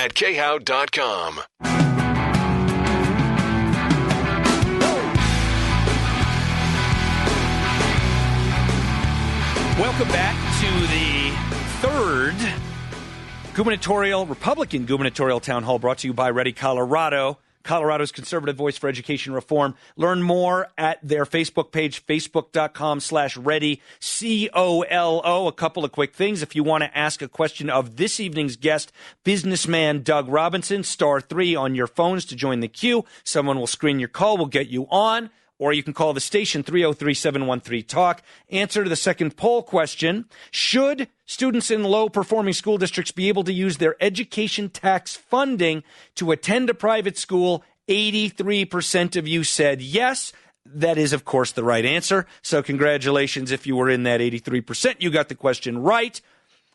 at khow.com. Welcome back to the third Republican gubernatorial town hall brought to you by Ready Colorado, Colorado's conservative voice for education reform. Learn more at their Facebook page, facebook.com/Ready, COLO. A couple of quick things. If you want to ask a question of this evening's guest, businessman Doug Robinson, *3 on your phones to join the queue. Someone will screen your call. We'll get you on. Or you can call the station, 303-713-TALK. Answer to the second poll question. Should students in low-performing school districts be able to use their education tax funding to attend a private school? 83% of you said yes. That is, of course, the right answer. So congratulations if you were in that 83%. You got the question right.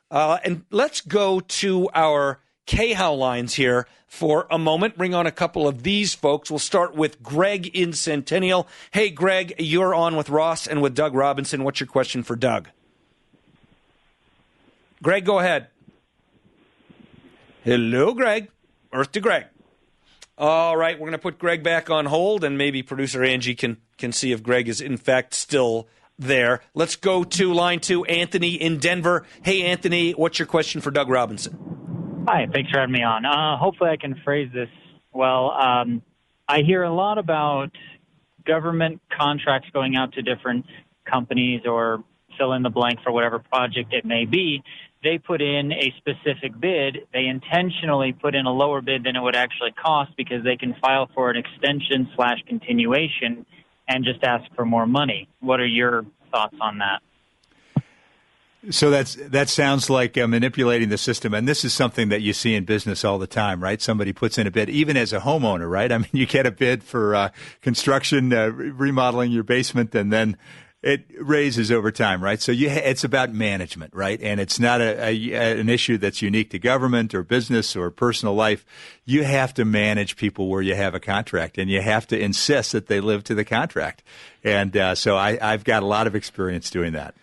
And let's go to our KHOW lines here for a moment. Bring on a couple of these folks. We'll start with Greg in Centennial. Hey, Greg, you're on with Ross and with Doug Robinson. What's your question for Doug? Greg, go ahead. Hello, Greg. Earth to Greg. All right, we're going to put Greg back on hold, and maybe producer Angie can see if Greg is, in fact, still there. Let's go to line 2, Anthony in Denver. Hey, Anthony, what's your question for Doug Robinson? Hi, thanks for having me on. Hopefully I can phrase this well. I hear a lot about government contracts going out to different companies or fill in the blank for whatever project it may be. They put in a specific bid. They intentionally put in a lower bid than it would actually cost because they can file for an extension/continuation and just ask for more money. What are your thoughts on that? So that sounds like manipulating the system, and this is something that you see in business all the time, right? Somebody puts in a bid, even as a homeowner, right? I mean, you get a bid for construction, remodeling your basement, and then it raises over time, right? So it's about management, right? And it's not an issue that's unique to government or business or personal life. You have to manage people where you have a contract, and you have to insist that they live to the contract. And so I've got a lot of experience doing that.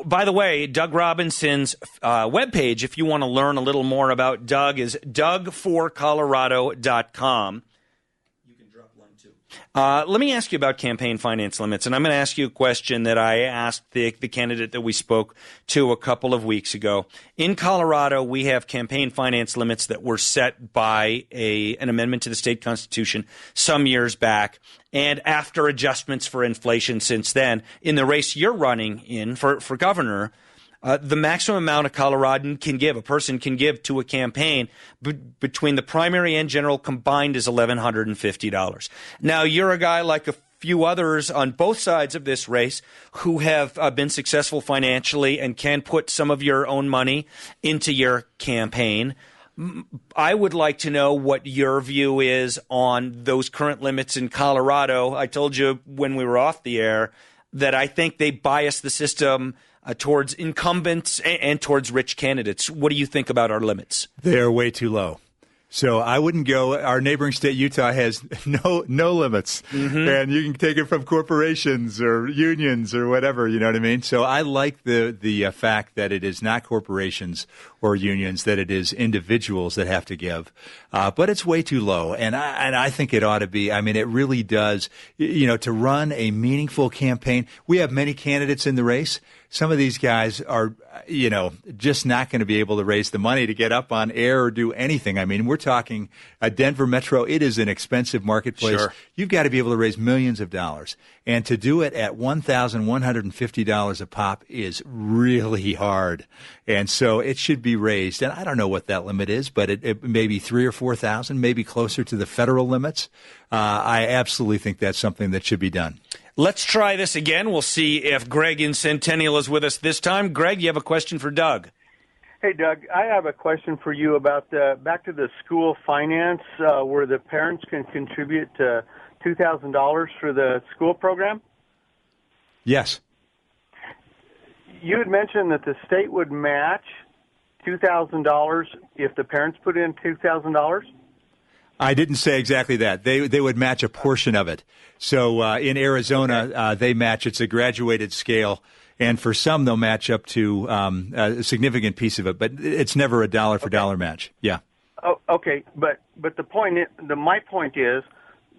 By the way, Doug Robinson's webpage, if you want to learn a little more about Doug, is dougforcolorado.com. You can drop line 2. Let me ask you about campaign finance limits, and I'm going to ask you a question that I asked the candidate that we spoke to a couple of weeks ago. In Colorado, we have campaign finance limits that were set by an amendment to the state constitution some years back. And after adjustments for inflation since then, in the race you're running in for governor, the maximum amount a Coloradan can give, a person can give to a campaign between the primary and general combined is $1,150. Now, you're a guy like a few others on both sides of this race who have been successful financially and can put some of your own money into your campaign. I would like to know what your view is on those current limits in Colorado. I told you when we were off the air that I think they bias the system towards incumbents and towards rich candidates. What do you think about our limits? They are way too low. So I wouldn't go. Our neighboring state, Utah, has no limits, and you can take it from corporations or unions or whatever. You know what I mean? So I like the fact that it is not corporations or unions, that it is individuals that have to give, but it's way too low, and I think it ought to be. I mean, it really does. You know, to run a meaningful campaign, we have many candidates in the race. Some of these guys are, you know, just not going to be able to raise the money to get up on air or do anything. I mean, we're talking a Denver Metro. It is an expensive marketplace. Sure. You've got to be able to raise millions of dollars. And to do it at $1,150 a pop is really hard. And so it should be raised. And I don't know what that limit is, but it may be 3,000 or 4,000, maybe closer to the federal limits. I absolutely think that's something that should be done. Let's try this again. We'll see if Greg in Centennial is with us this time. Greg, you have a question for Doug. Hey, Doug, I have a question for you about back to the school finance where the parents can contribute $2,000 for the school program. Yes. You had mentioned that the state would match $2,000 if the parents put in $2,000. I didn't say exactly that. They would match a portion of it. So in Arizona, they match. It's a graduated scale. And for some, they'll match up to a significant piece of it. But it's never a dollar-for-dollar match. Yeah. Oh, okay, but my point is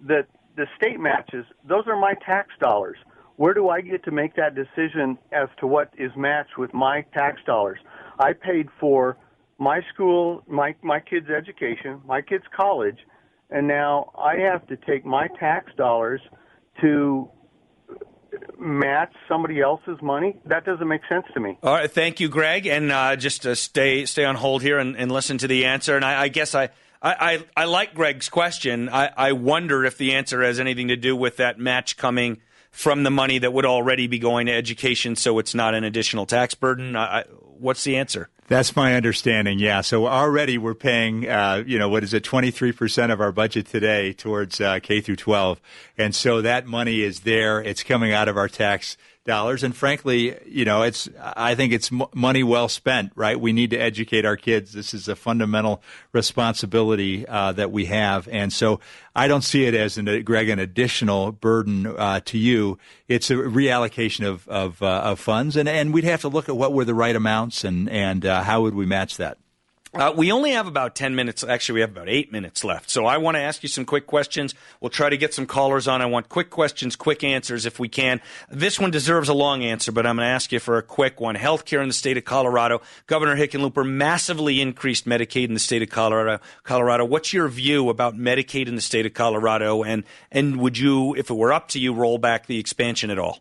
that the state matches, those are my tax dollars. Where do I get to make that decision as to what is matched with my tax dollars? I paid for my school, my kids' education, my kids' college, and now I have to take my tax dollars to match somebody else's money? That doesn't make sense to me. All right, thank you, Greg, and just stay on hold here and listen to the answer. And I guess I like Greg's question. I wonder if the answer has anything to do with that match coming from the money that would already be going to education, so it's not an additional tax burden. What's the answer? That's my understanding, yeah. So already we're paying, 23% of our budget today towards K through 12. And so that money is there. It's coming out of our tax dollars. And frankly, I think it's money well spent, right? We need to educate our kids. This is a fundamental responsibility that we have. And so I don't see it as, Greg, an additional burden to you. It's a reallocation of funds. And we'd have to look at what were the right amounts and how would we match that. We only have about 10 minutes. Actually, we have about 8 minutes left. So I want to ask you some quick questions. We'll try to get some callers on. I want quick questions, quick answers if we can. This one deserves a long answer, but I'm going to ask you for a quick one. Healthcare in the state of Colorado. Governor Hickenlooper massively increased Medicaid in the state of Colorado. What's your view about Medicaid in the state of Colorado? And would you, if it were up to you, roll back the expansion at all?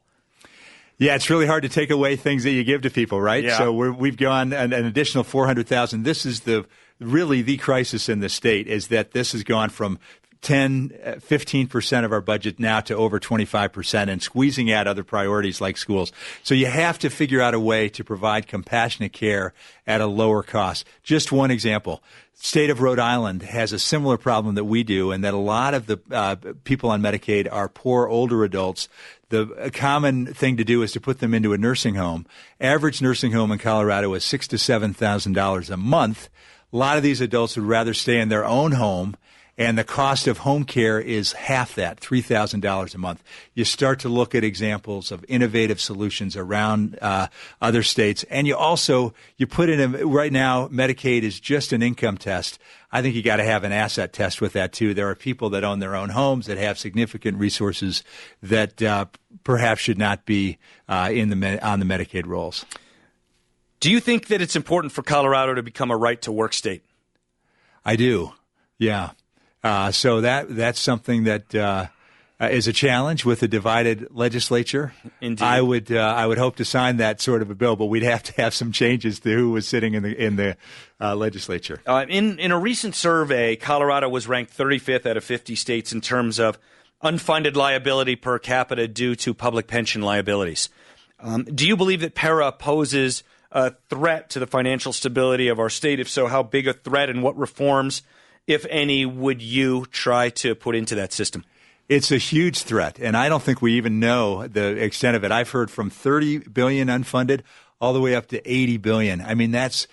Yeah, it's really hard to take away things that you give to people, right? Yeah. So we've gone an additional 400,000. This is really the crisis in the state, is that this has gone from 15% of our budget now to over 25% and squeezing out other priorities like schools. So you have to figure out a way to provide compassionate care at a lower cost. Just one example. State of Rhode Island has a similar problem that we do, and that a lot of the people on Medicaid are poor older adults. The common thing to do is to put them into a nursing home. Average nursing home in Colorado is $6,000 to $7,000 a month. A lot of these adults would rather stay in their own home, and the cost of home care is half that, $3,000 a month. You start to look at examples of innovative solutions around other states, and you put in right now, Medicaid is just an income test. I think you got to have an asset test with that too. There are people that own their own homes that have significant resources that perhaps should not be on the Medicaid rolls. Do you think that it's important for Colorado to become a right-to-work state? I do, yeah. So that's something that is a challenge with a divided legislature. Indeed. I would hope to sign that sort of a bill, but we'd have to have some changes to who was sitting in the legislature. In a recent survey, Colorado was ranked 35th out of 50 states in terms of unfunded liability per capita due to public pension liabilities. Do you believe that PARA poses a threat to the financial stability of our state? If so, how big a threat, and what reforms, if any, would you try to put into that system? It's a huge threat, and I don't think we even know the extent of it. I've heard from $30 billion unfunded all the way up to $80 billion. I mean, that's,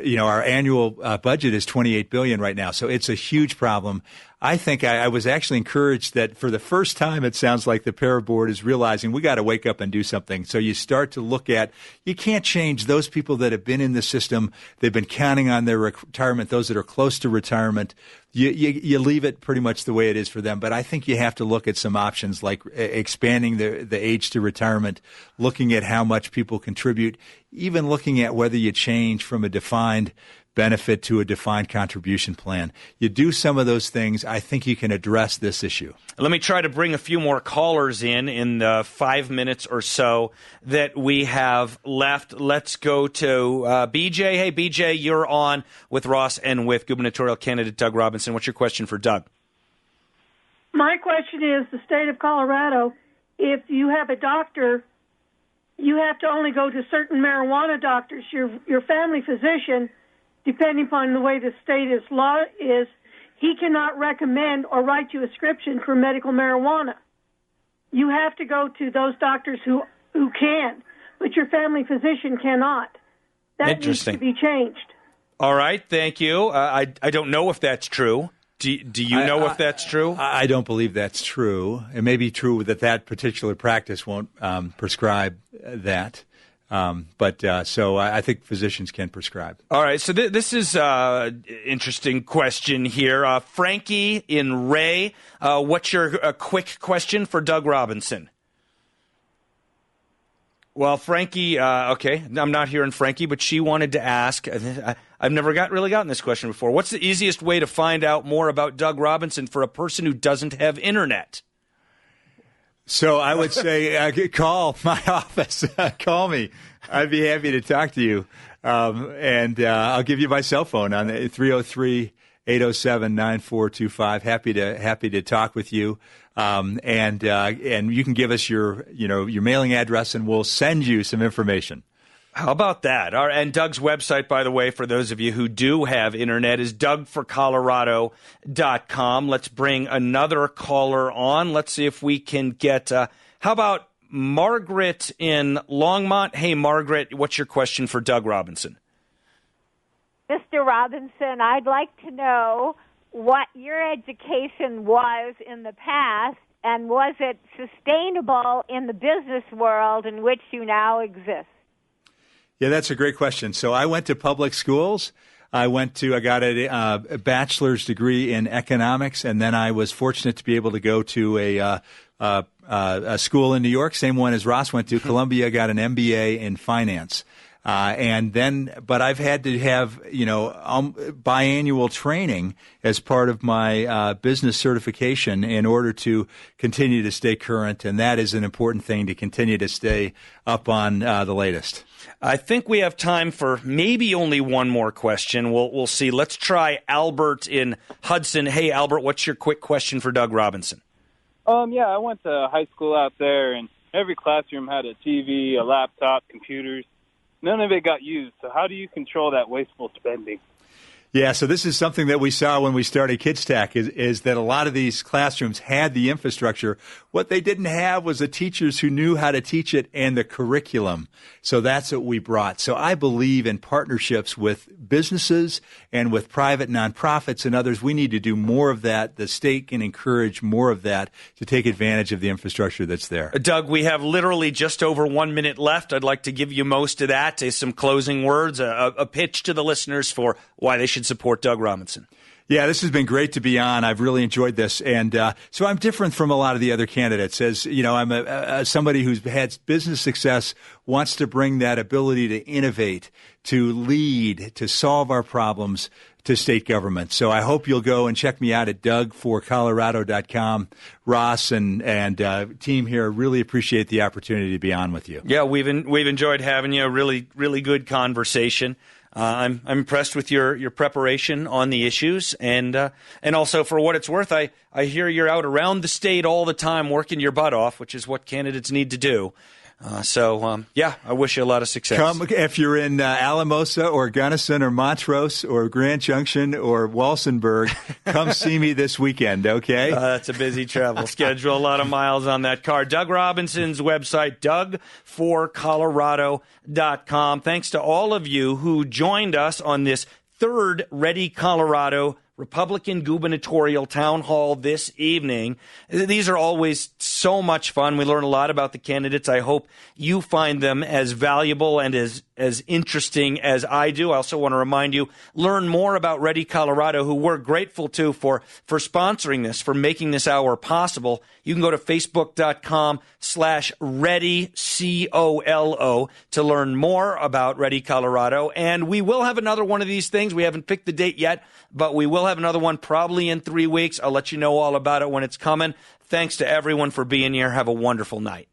our annual budget is $28 billion right now, so it's a huge problem. I think I was actually encouraged that for the first time, it sounds like the PARA board is realizing we got to wake up and do something. So you start to look at, you can't change those people that have been in the system. They've been counting on their retirement, those that are close to retirement. You leave it pretty much the way it is for them. But I think you have to look at some options like expanding the age to retirement, looking at how much people contribute, even looking at whether you change from a defined benefit to a defined contribution plan. You do some of those things, I think you can address this issue. Let me try to bring a few more callers in the 5 minutes or so that we have left. Let's go to BJ. Hey, BJ, you're on with Ross and with gubernatorial candidate Doug Robinson. What's your question for Doug? My question is, the state of Colorado, if you have a doctor, you have to only go to certain marijuana doctors. Your family physician, depending upon the way the state's law is, he cannot recommend or write you a prescription for medical marijuana. You have to go to those doctors who can, but your family physician cannot. That needs to be changed. All right, thank you. I don't know if that's true. Do you know if that's true? I don't believe that's true. It may be true that particular practice won't prescribe that. So I think physicians can prescribe. All right. So this is an interesting question here. Frankie in Ray, what's your quick question for Doug Robinson? Well, Frankie, okay, I'm not hearing Frankie, but she wanted to ask, I've never really gotten this question before. What's the easiest way to find out more about Doug Robinson for a person who doesn't have internet? So I would say call my office. Call me. I'd be happy to talk to you. And I'll give you my cell phone on 303-807-9425. Happy to talk with you. And you can give us your mailing address, and we'll send you some information. How about that? And Doug's website, by the way, for those of you who do have internet, is dougforcolorado.com. Let's bring another caller on. Let's see if we can get, how about Margaret in Longmont? Hey, Margaret, what's your question for Doug Robinson? Mr. Robinson, I'd like to know what your education was in the past, and was it sustainable in the business world in which you now exist? Yeah, that's a great question. So I went to public schools. I got a bachelor's degree in economics, and then I was fortunate to be able to go to a school in New York, same one as Ross went to, Columbia, got an MBA in finance. But I've had to have, biannual training as part of my business certification in order to continue to stay current. And that is an important thing, to continue to stay up on the latest. I think we have time for maybe only one more question. We'll see. Let's try Albert in Hudson. Hey, Albert, what's your quick question for Doug Robinson? Yeah, I went to high school out there, and every classroom had a TV, a laptop, computers. None of it got used. So how do you control that wasteful spending? Yeah, so this is something that we saw when we started KidsTech, is that a lot of these classrooms had the infrastructure. What they didn't have was the teachers who knew how to teach it and the curriculum. So that's what we brought. So I believe in partnerships with businesses and with private nonprofits and others. We need to do more of that. The state can encourage more of that to take advantage of the infrastructure that's there. Doug, we have literally just over 1 minute left. I'd like to give you most of that. Some closing words, a pitch to the listeners for why they should support Doug Robinson. Yeah, this has been great to be on. I've really enjoyed this. And so I'm different from a lot of the other candidates. As you know, I'm somebody who's had business success, wants to bring that ability to innovate, to lead, to solve our problems to state government. So I hope you'll go and check me out at dougforcolorado.com. Ross and team here really appreciate the opportunity to be on with you. Yeah, we've enjoyed having you. Really, really good conversation. I'm impressed with your preparation on the issues, and also, for what it's worth, I hear you're out around the state all the time working your butt off, which is what candidates need to do. I wish you a lot of success. Come if you're in Alamosa or Gunnison or Montrose or Grand Junction or Walsenburg, come see me this weekend, okay? That's a busy travel schedule, a lot of miles on that car. Doug Robinson's website, dougforcolorado.com. Thanks to all of you who joined us on this third Ready Colorado Republican gubernatorial town hall this evening. These are always so much fun. We learn a lot about the candidates. I hope you find them as valuable and as interesting as I do. I also want to remind you, learn more about Ready Colorado, who we're grateful to for sponsoring this, for making this hour possible. You can go to facebook.com/ReadyCOLO to learn more about Ready Colorado. And we will have another one of these things. We haven't picked the date yet, but we will have another one probably in 3 weeks. I'll let you know all about it when it's coming. Thanks to everyone for being here. Have a wonderful night.